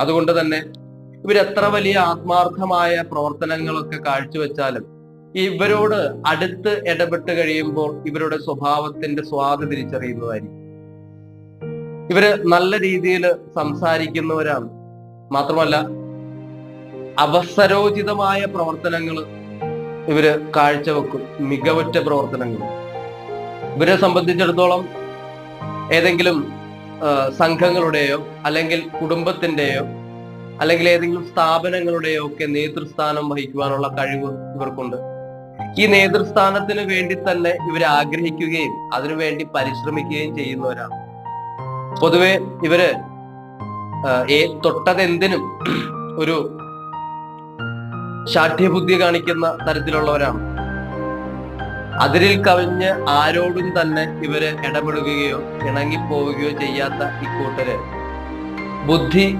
അതുകൊണ്ട് തന്നെ ഇവരെത്ര വലിയ ആത്മാർത്ഥമായ പ്രവർത്തനങ്ങളൊക്കെ കാഴ്ചവെച്ചാലും ഇവരോട് അടുത്ത് ഇടപെട്ട് കഴിയുമ്പോൾ ഇവരുടെ സ്വഭാവത്തിന്റെ സ്വാദ് തിരിച്ചറിയുന്നതായിരിക്കും. ഇവര് നല്ല രീതിയിൽ സംസാരിക്കുന്നവരാണ്. മാത്രമല്ല അവസരോചിതമായ പ്രവർത്തനങ്ങൾ ഇവര് കാഴ്ചവെക്കും, മികവുറ്റ പ്രവർത്തനങ്ങൾ. ഇവരെ സംബന്ധിച്ചിടത്തോളം ഏതെങ്കിലും സംഘങ്ങളുടെയോ അല്ലെങ്കിൽ കുടുംബത്തിന്റെയോ അല്ലെങ്കിൽ ഏതെങ്കിലും സ്ഥാപനങ്ങളുടെയോ ഒക്കെ നേതൃസ്ഥാനം വഹിക്കുവാനുള്ള കഴിവ് ഇവർക്കുണ്ട്. ഈ നേതൃസ്ഥാനത്തിന് വേണ്ടി തന്നെ ഇവർ ആഗ്രഹിക്കുകയും അതിനുവേണ്ടി പരിശ്രമിക്കുകയും ചെയ്യുന്നവരാണ്. പൊതുവെ ഇവര് തൊട്ടതെന്തിനും ഒരു ശാഠ്യബുദ്ധി കാണിക്കുന്ന തരത്തിലുള്ളവരാണ്. അതിരിൽ കവിഞ്ഞ് ആരോടും തന്നെ ഇവര് ഇടപെടുകയോ ഇണങ്ങിപ്പോവുകയോ ചെയ്യാത്ത ഇക്കൂട്ടര് ബുദ്ധി